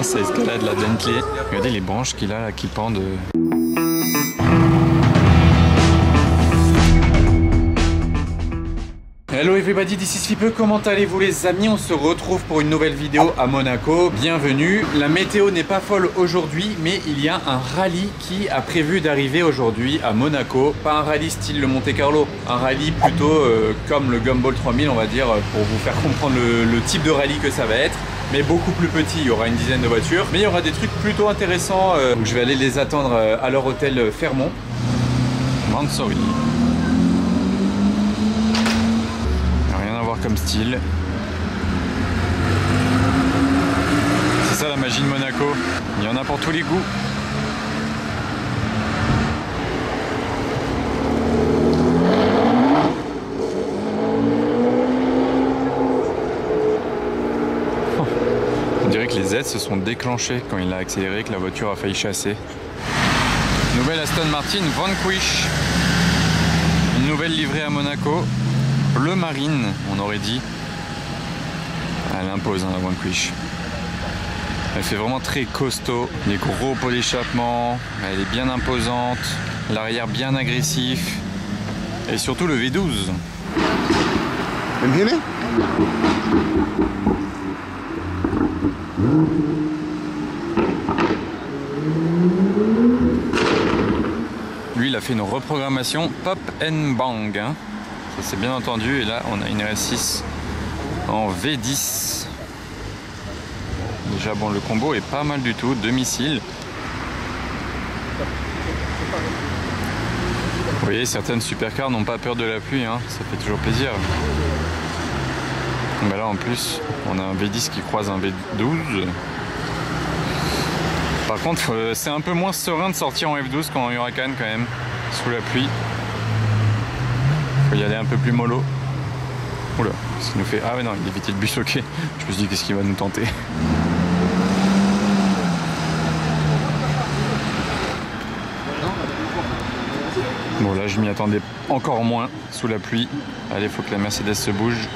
ça escalade la Bentley. Regardez les branches qu'il a là, qui pendent. Hello everybody, this is Fipe, comment allez-vous les amis? On se retrouve pour une nouvelle vidéo à Monaco, bienvenue. La météo n'est pas folle aujourd'hui, mais il y a un rallye qui a prévu d'arriver aujourd'hui à Monaco. Pas un rallye style le Monte Carlo, un rallye plutôt comme le Gumball 3000 on va dire, pour vous faire comprendre le type de rallye que ça va être. Mais beaucoup plus petit, il y aura une dizaine de voitures. Mais il y aura des trucs plutôt intéressants, donc je vais aller les attendre à leur hôtel Fermont. Mansouri. Comme style. C'est ça la magie de Monaco. Il y en a pour tous les goûts. On dirait que les aides se sont déclenchées quand il a accéléré, que la voiture a failli chasser. Nouvelle Aston Martin Vanquish. Une nouvelle livrée à Monaco. Bleu marine, on aurait dit. Elle impose hein, la Vanquish. Elle fait vraiment très costaud. Des gros pots d'échappement. Elle est bien imposante. L'arrière bien agressif. Et surtout le V12. Lui, il a fait une reprogrammation Pop and Bang. Hein. C'est bien entendu, et là on a une RS6 en V10. Déjà bon, le combo est pas mal du tout, 2 missiles. Vous voyez, certaines supercars n'ont pas peur de la pluie, hein. Ça fait toujours plaisir. Mais là en plus on a un V10 qui croise un V12. Par contre c'est un peu moins serein de sortir en F12 qu'en Huracan quand même, sous la pluie. Faut y aller un peu plus mollo. Oula, qu'est-ce qu'il nous fait? Ah ouais non, il évitait le bus, ok. Je me suis dit qu'est-ce qu'il va nous tenter. Bon là je m'y attendais encore moins sous la pluie. Allez, il faut que la Mercedes se bouge.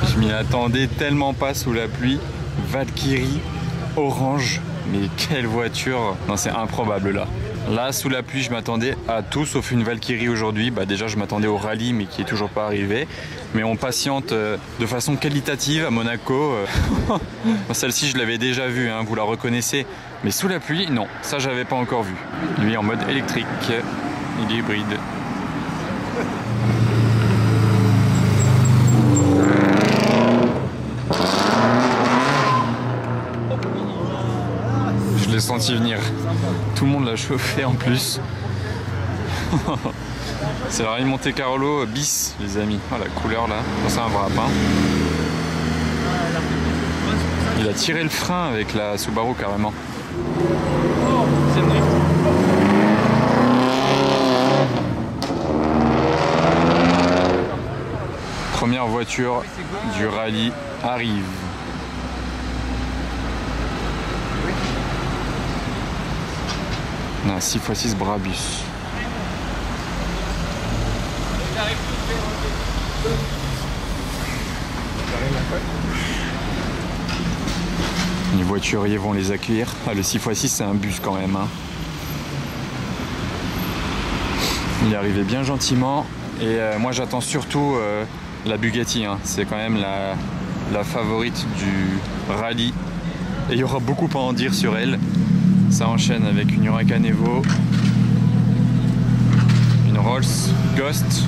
Je m'y attendais tellement pas sous la pluie. Valkyrie orange, mais quelle voiture! Non, c'est improbable là. Là, sous la pluie, je m'attendais à tout sauf une Valkyrie aujourd'hui. Bah déjà, je m'attendais au rallye, mais qui est toujours pas arrivé. Mais on patiente de façon qualitative à Monaco. Celle-ci, je l'avais déjà vue, hein, vous la reconnaissez. Mais sous la pluie, non, ça, j'avais pas encore vu. Lui en mode électrique, il est hybride. Je l'ai senti venir. Tout le monde l'a chauffé en plus. C'est le rallye Monte Carlo bis, les amis. Oh, la couleur là, c'est un wrap. Hein. Il a tiré le frein avec la Subaru carrément. Première voiture du rallye arrive. On a un 6x6 Brabus. Les voituriers vont les accueillir. Ah, le 6x6 c'est un bus quand même. Hein. Il est arrivé bien gentiment. Et moi j'attends surtout la Bugatti. Hein. C'est quand même la favorite du rallye. Et il y aura beaucoup à en dire sur elle. Ça enchaîne avec une Huracan Evo, une Rolls Ghost,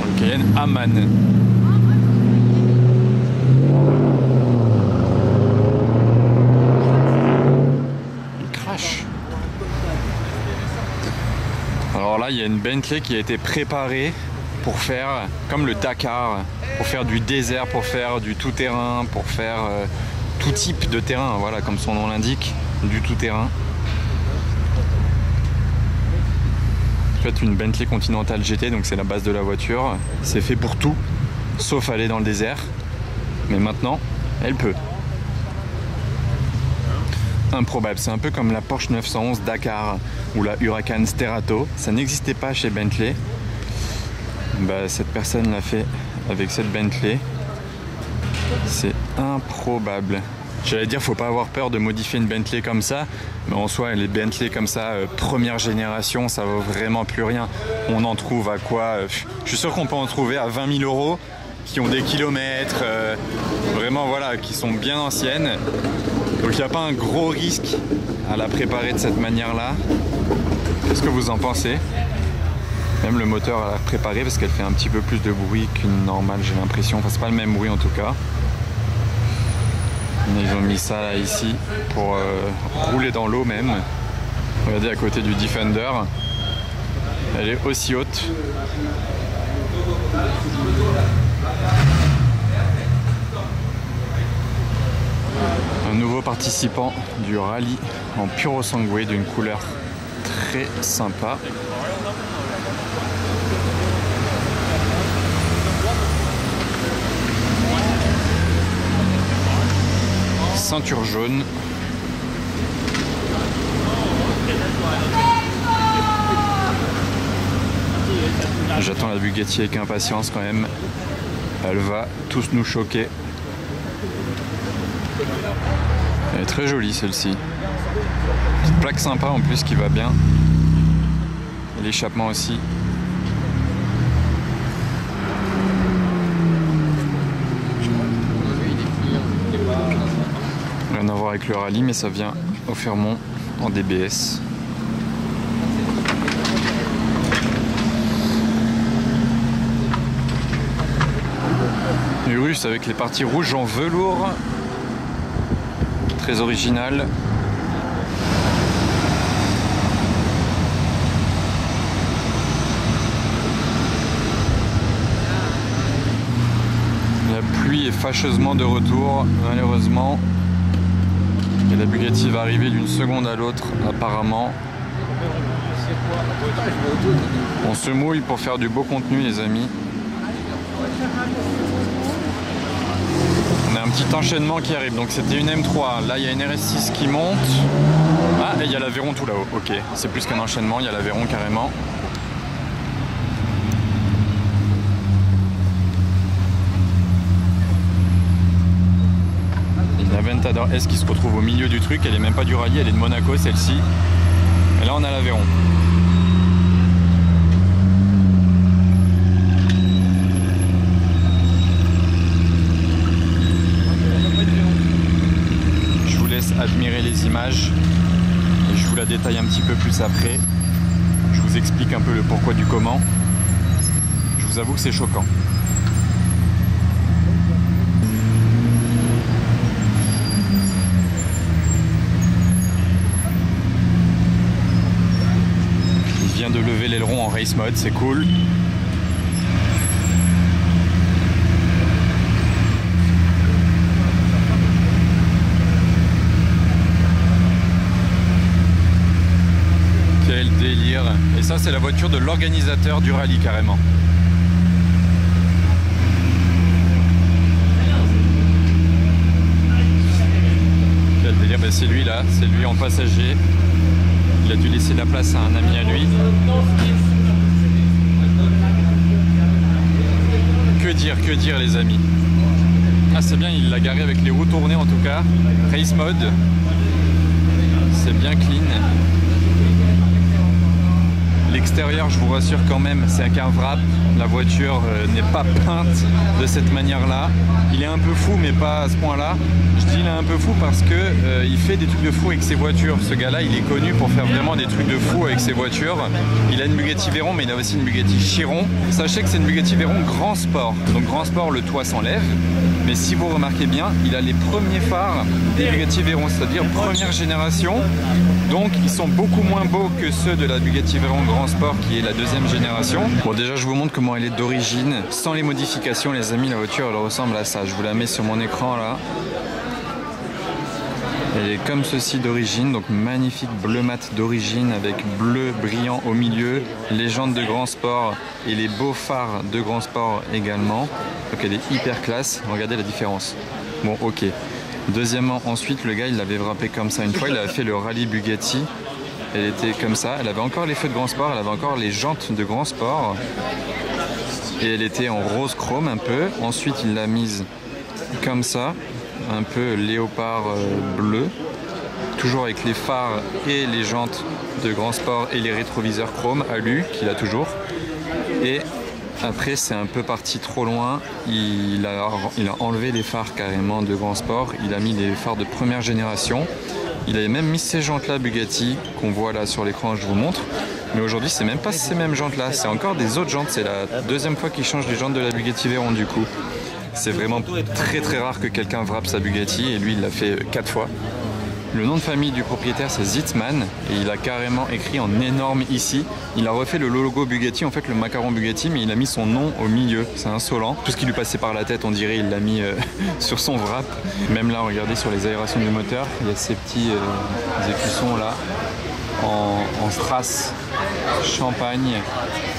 une Cayenne Aman. Alors là, il y a une Bentley qui a été préparée pour faire comme le Dakar, pour faire du désert, pour faire du tout-terrain, pour faire tout type de terrain, voilà, comme son nom l'indique, du tout-terrain. fait une Bentley Continental GT, donc c'est la base de la voiture. C'est fait pour tout, sauf aller dans le désert. Mais maintenant, elle peut. Improbable, c'est un peu comme la Porsche 911 Dakar ou la Huracan Sterato. Ça n'existait pas chez Bentley. Bah, cette personne l'a fait avec cette Bentley. C'est improbable. J'allais dire, faut pas avoir peur de modifier une Bentley comme ça, mais en soi, les Bentley comme ça, première génération, ça vaut vraiment plus rien. On en trouve à quoi je suis sûr qu'on peut en trouver à 20 000 €, qui ont des kilomètres, vraiment voilà, qui sont bien anciennes. Donc il n'y a pas un gros risque à la préparer de cette manière-là. Qu'est-ce que vous en pensez? Même le moteur à la préparer, parce qu'elle fait un petit peu plus de bruit qu'une normale, j'ai l'impression. Enfin, c'est pas le même bruit en tout cas. Ils ont mis ça là, ici, pour rouler dans l'eau même. Regardez à côté du Defender. Elle est aussi haute. Un nouveau participant du rallye en Puro Sangue d'une couleur très sympa. Ceinture jaune. J'attends la Bugatti avec impatience quand même. Elle va tous nous choquer. Elle est très jolie celle-ci. Petite plaque sympa en plus qui va bien. Et l'échappement aussi. Rien à voir avec le rallye, mais ça vient au Fairmont en DBS. Urus avec les parties rouges en velours. Très original. La pluie est fâcheusement de retour, malheureusement. Et la Bugatti va arriver d'une seconde à l'autre, apparemment. On se mouille pour faire du beau contenu, les amis. On a un petit enchaînement qui arrive, donc c'était une M3, là il y a une RS6 qui monte. Ah, et il y a l'Aveyron tout là-haut, ok, c'est plus qu'un enchaînement, il y a l'Aveyron carrément. La Ventador S qui se retrouve au milieu du truc, elle est même pas du rallye, elle est de Monaco celle-ci. Et là on a l'Aveyron. Admirer les images et je vous la détaille un petit peu plus après. Je vous explique un peu le pourquoi du comment. Je vous avoue que c'est choquant. Il vient de lever l'aileron en race mode, c'est cool. Délire. Et ça c'est la voiture de l'organisateur du rallye carrément. Quel délire, ben, c'est lui là, c'est lui en passager. Il a dû laisser la place à un ami à lui. Que dire les amis. Ah c'est bien, il l'a garé avec les roues tournées en tout cas. Race mode. C'est bien clean. L'extérieur, je vous rassure quand même, c'est qu'un wrap. La voiture n'est pas peinte de cette manière-là. Il est un peu fou, mais pas à ce point-là. Je dis il est un peu fou parce que il fait des trucs de fou avec ses voitures. Ce gars-là, il est connu pour faire vraiment des trucs de fou avec ses voitures. Il a une Bugatti Veyron, mais il a aussi une Bugatti Chiron. Sachez que c'est une Bugatti Veyron Grand Sport. Donc Grand Sport, le toit s'enlève. Mais si vous remarquez bien, il a les premiers phares des Bugatti Veyron, c'est-à-dire première génération. Donc ils sont beaucoup moins beaux que ceux de la Bugatti Veyron Grand Sport qui est la deuxième génération. Bon, déjà je vous montre comment elle est d'origine. Sans les modifications les amis, la voiture elle ressemble à ça. Je vous la mets sur mon écran là. Elle est comme ceci d'origine, donc magnifique bleu mat d'origine avec bleu brillant au milieu, les jantes de Grand Sport et les beaux phares de Grand Sport également. Donc elle est hyper classe, regardez la différence. Bon ok. Deuxièmement, ensuite le gars il l'avait wrappé comme ça une fois, il avait fait le rallye Bugatti. Elle était comme ça, elle avait encore les feux de Grand Sport, elle avait encore les jantes de Grand Sport. Et elle était en rose chrome un peu. Ensuite il l'a mise comme ça, un peu léopard bleu. Toujours avec les phares et les jantes de Grand Sport et les rétroviseurs chrome alu qu'il a toujours. Et après c'est un peu parti trop loin, il a enlevé les phares carrément de Grand Sport, il a mis des phares de première génération. Il avait même mis ces jantes là Bugatti qu'on voit là sur l'écran, je vous montre. Mais aujourd'hui c'est même pas ces mêmes jantes là, c'est encore des autres jantes, c'est la deuxième fois qu'il change les jantes de la Bugatti Veyron du coup. C'est vraiment très rare que quelqu'un wrappe sa Bugatti et lui il l'a fait 4 fois. Le nom de famille du propriétaire c'est Zitzman et il a carrément écrit en énorme ici. Il a refait le logo Bugatti, en fait le macaron Bugatti, mais il a mis son nom au milieu. C'est insolent. Tout ce qui lui passait par la tête, on dirait, il l'a mis sur son wrap. Même là, regardez sur les aérations du moteur, il y a ces petits écussons là en strass champagne.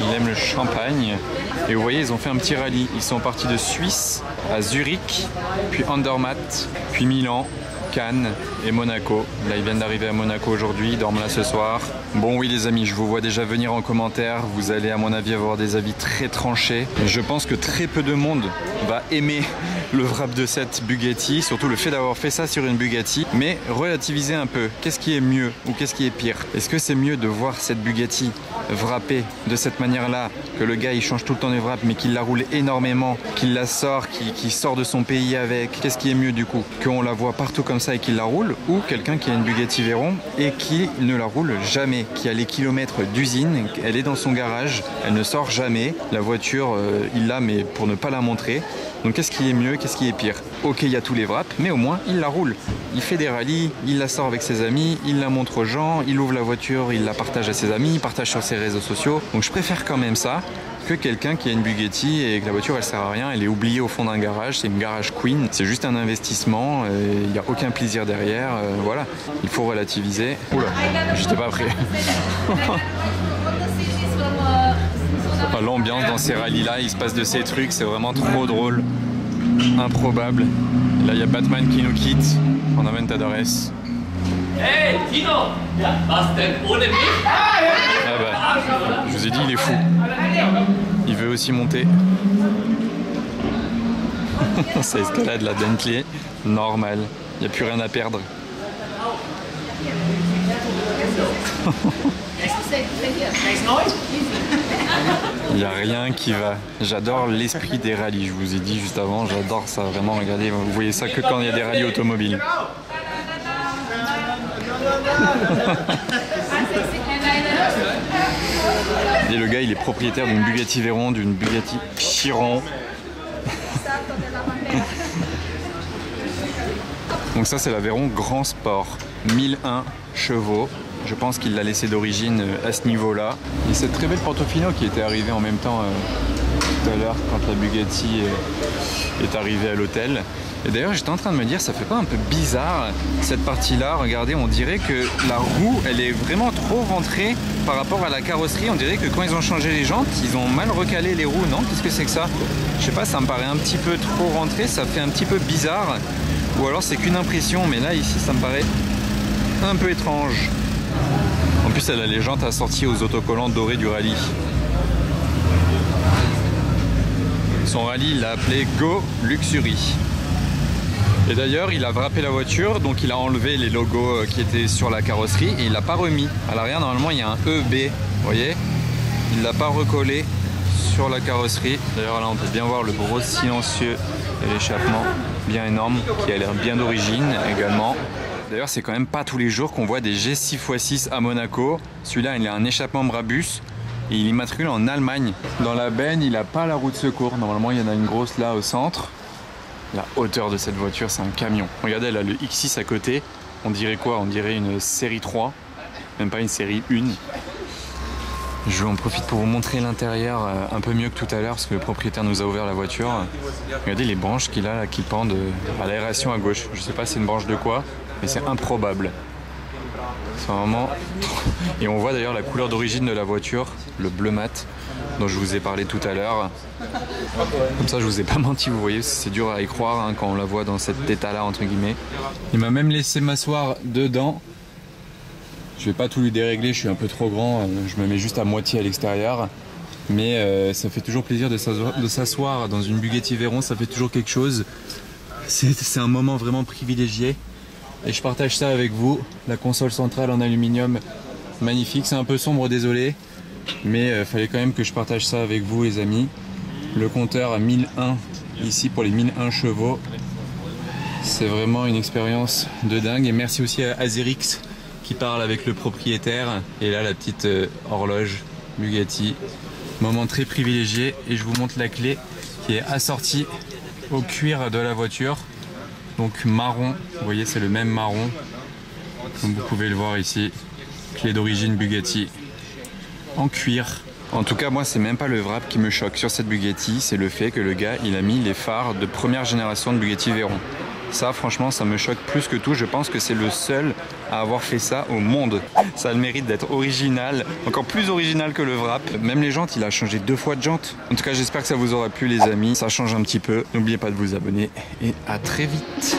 Il aime le champagne. Et vous voyez, ils ont fait un petit rallye. Ils sont partis de Suisse à Zurich, puis Andermatt, puis Milan, Cannes et Monaco. Là, ils viennent d'arriver à Monaco aujourd'hui, ils dorment là ce soir. Bon oui les amis, je vous vois déjà venir en commentaire. Vous allez à mon avis avoir des avis très tranchés. Je pense que très peu de monde va aimer le wrap de cette Bugatti, surtout le fait d'avoir fait ça sur une Bugatti. Mais relativisez un peu, qu'est-ce qui est mieux ou qu'est-ce qui est pire? Est-ce que c'est mieux de voir cette Bugatti wrappée de cette manière-là, que le gars il change tout le temps de wrap mais qu'il la roule énormément, qu'il la sort, qu'il sort de son pays avec? Qu'est-ce qui est mieux du coup? Qu'on la voit partout comme ça et qu'il la roule, ou quelqu'un qui a une Bugatti Veyron et qui ne la roule jamais, qui a les kilomètres d'usine, elle est dans son garage, elle ne sort jamais, la voiture il l'a mais pour ne pas la montrer. Donc qu'est-ce qui est mieux, qu'est-ce qui est pire? Ok, il y a tous les wraps, mais au moins il la roule. Il fait des rallyes, il la sort avec ses amis, il la montre aux gens, il ouvre la voiture, il la partage à ses amis, il partage sur ses réseaux sociaux. Donc je préfère quand même ça que quelqu'un qui a une Bugatti et que la voiture elle sert à rien, elle est oubliée au fond d'un garage, c'est une garage queen, c'est juste un investissement, il n'y a aucun plaisir derrière, voilà, il faut relativiser. Oula, j'étais pas prêt. L'ambiance dans ces rallyes là, il se passe de ces trucs, c'est vraiment trop drôle, improbable. Là il y a Batman qui nous quitte, en Aventadores. Hey Tino, was denn ohne mich? Ah bah, je vous ai dit, il est fou. Il veut aussi monter. Ça escalade la Bentley, normal, il n'y a plus rien à perdre. Il n'y a rien qui va. J'adore l'esprit des rallyes, je vous ai dit juste avant, j'adore ça, vraiment, regardez, vous voyez ça que quand il y a des rallyes automobiles. Et le gars il est propriétaire d'une Bugatti Veyron, d'une Bugatti Chiron. Donc ça c'est la Veyron Grand Sport, 1001 chevaux. Je pense qu'il l'a laissé d'origine à ce niveau-là. Et cette très belle Portofino qui était arrivée en même temps tout à l'heure quand la Bugatti est arrivée à l'hôtel. Et d'ailleurs j'étais en train de me dire, ça fait pas un peu bizarre cette partie-là? Regardez, on dirait que la roue elle est vraiment trop rentrée par rapport à la carrosserie. On dirait que quand ils ont changé les jantes, ils ont mal recalé les roues, non? Qu'est-ce que c'est que ça? Je sais pas, ça me paraît un petit peu trop rentré, ça fait un petit peu bizarre. Ou alors c'est qu'une impression, mais là ici ça me paraît un peu étrange. En plus elle a les jantes assorties aux autocollants dorés du rallye. Son rallye il l'a appelé Go Luxury. Et d'ailleurs il a wrappé la voiture, donc il a enlevé les logos qui étaient sur la carrosserie et il l'a pas remis. À l'arrière normalement il y a un EB, vous voyez? Il l'a pas recollé sur la carrosserie. D'ailleurs là on peut bien voir le gros silencieux et l'échappement bien énorme qui a l'air bien d'origine également. D'ailleurs c'est quand même pas tous les jours qu'on voit des G6x6 à Monaco. Celui-là il a un échappement Brabus et il est immatriculé en Allemagne. Dans la benne il n'a pas la roue de secours, normalement il y en a une grosse là au centre. La hauteur de cette voiture c'est un camion. Regardez elle a le X6 à côté, on dirait quoi? On dirait une série 3, même pas une série 1. Je en profite pour vous montrer l'intérieur un peu mieux que tout à l'heure parce que le propriétaire nous a ouvert la voiture. Regardez les branches qu'il a là qui pendent à l'aération à gauche. Je sais pas c'est une branche de quoi, mais c'est improbable. C'est vraiment... Et on voit d'ailleurs la couleur d'origine de la voiture, le bleu mat, dont je vous ai parlé tout à l'heure. Comme ça je vous ai pas menti, vous voyez, c'est dur à y croire hein, quand on la voit dans cet état-là entre guillemets. Il m'a même laissé m'asseoir dedans. Je vais pas tout lui dérégler, je suis un peu trop grand, je me mets juste à moitié à l'extérieur. Mais ça fait toujours plaisir de s'asseoir dans une Bugatti Veyron, ça fait toujours quelque chose. C'est un moment vraiment privilégié. Et je partage ça avec vous. La console centrale en aluminium, magnifique. C'est un peu sombre, désolé. Mais fallait quand même que je partage ça avec vous les amis. Le compteur à 1001 ici pour les 1001 chevaux. C'est vraiment une expérience de dingue. Et merci aussi à Azerix qui parle avec le propriétaire. Et là la petite horloge Bugatti. Moment très privilégié. Et je vous montre la clé qui est assortie au cuir de la voiture. Donc marron, vous voyez c'est le même marron. Comme vous pouvez le voir ici. Clé d'origine Bugatti en cuir. En tout cas moi c'est même pas le wrap qui me choque sur cette Bugatti, c'est le fait que le gars il a mis les phares de première génération de Bugatti Veyron. Ça franchement ça me choque plus que tout, je pense que c'est le seul à avoir fait ça au monde. Ça a le mérite d'être original, encore plus original que le wrap. Même les jantes, il a changé 2 fois de jantes. En tout cas j'espère que ça vous aura plu les amis, ça change un petit peu. N'oubliez pas de vous abonner et à très vite.